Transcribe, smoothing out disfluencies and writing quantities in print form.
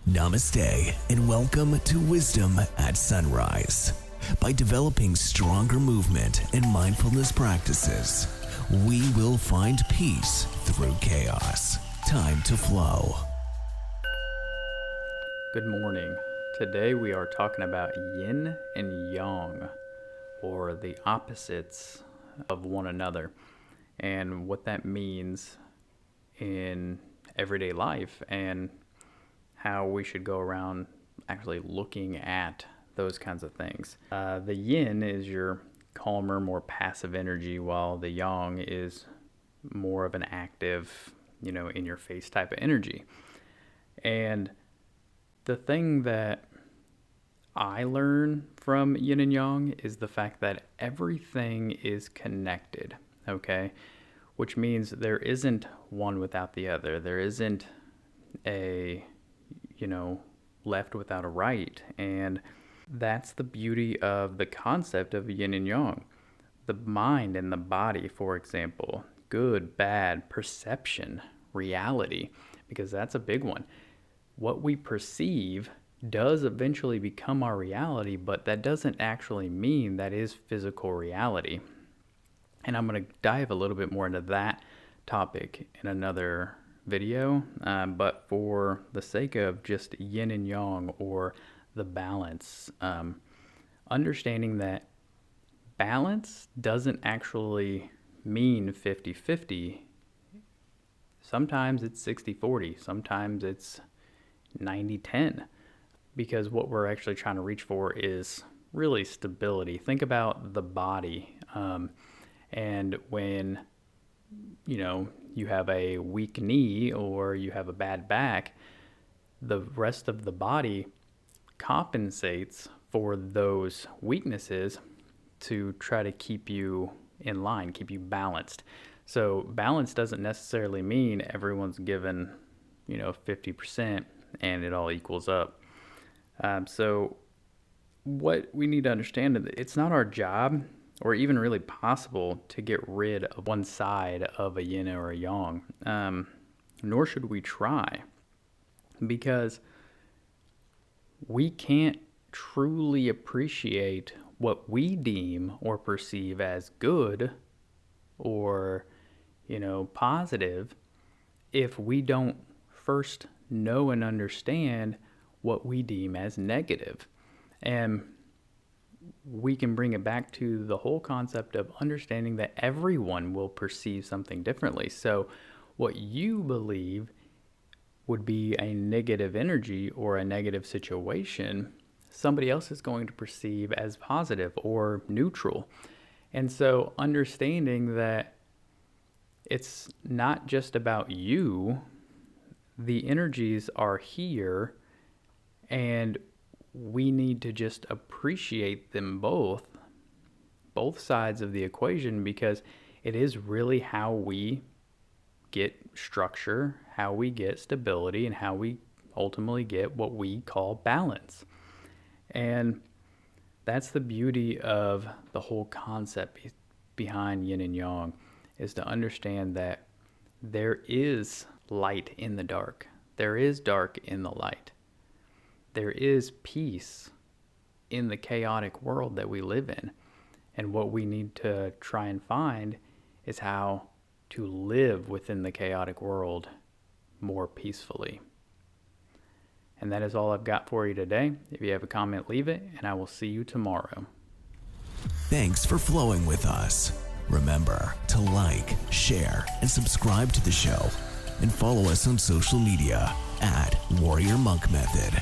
Namaste and welcome to Wisdom at Sunrise. By developing stronger movement and mindfulness practices, we will find peace through chaos. Time to flow. Good morning. Today we are talking about yin and yang, or the opposites of one another, and what that means in everyday life and how we should go around actually looking at those kinds of things. The yin is your calmer, more passive energy, while the yang is more of an active, in your face type of energy. And the thing that I learn from yin and yang is the fact that everything is connected, okay? Which means there isn't one without the other. There isn't a left without a right. And that's the beauty of the concept of yin and yang. The mind and the body, for example, good, bad, perception, reality, because that's a big one. What we perceive does eventually become our reality, but that doesn't actually mean that is physical reality. And I'm going to dive a little bit more into that topic in another video, but for the sake of just yin and yang, or the balance, understanding that balance doesn't actually mean 50-50. Sometimes it's 60-40, sometimes it's 90-10, because what we're actually trying to reach for is really stability. Think about the body, and when you have a weak knee or you have a bad back, the rest of the body compensates for those weaknesses to try to keep you in line, keep you balanced. So balance doesn't necessarily mean everyone's given 50% and it all equals up. So what we need to understand is that it's not our job or even really possible to get rid of one side of a yin or a yang, nor should we try, because we can't truly appreciate what we deem or perceive as good or, positive if we don't first know and understand what we deem as negative. And we can bring it back to the whole concept of understanding that everyone will perceive something differently. So what you believe would be a negative energy or a negative situation, somebody else is going to perceive as positive or neutral. And so understanding that it's not just about you, the energies are here, and we need to just appreciate them both sides of the equation, because it is really how we get structure, how we get stability, and how we ultimately get what we call balance. And that's the beauty of the whole concept behind yin and yang, is to understand that there is light in the dark. There is dark in the light. There is peace in the chaotic world that we live in. And what we need to try and find is how to live within the chaotic world more peacefully. And that is all I've got for you today. If you have a comment, leave it, and I will see you tomorrow. Thanks for flowing with us. Remember to like, share, and subscribe to the show, and follow us on social media at Warrior Monk Method.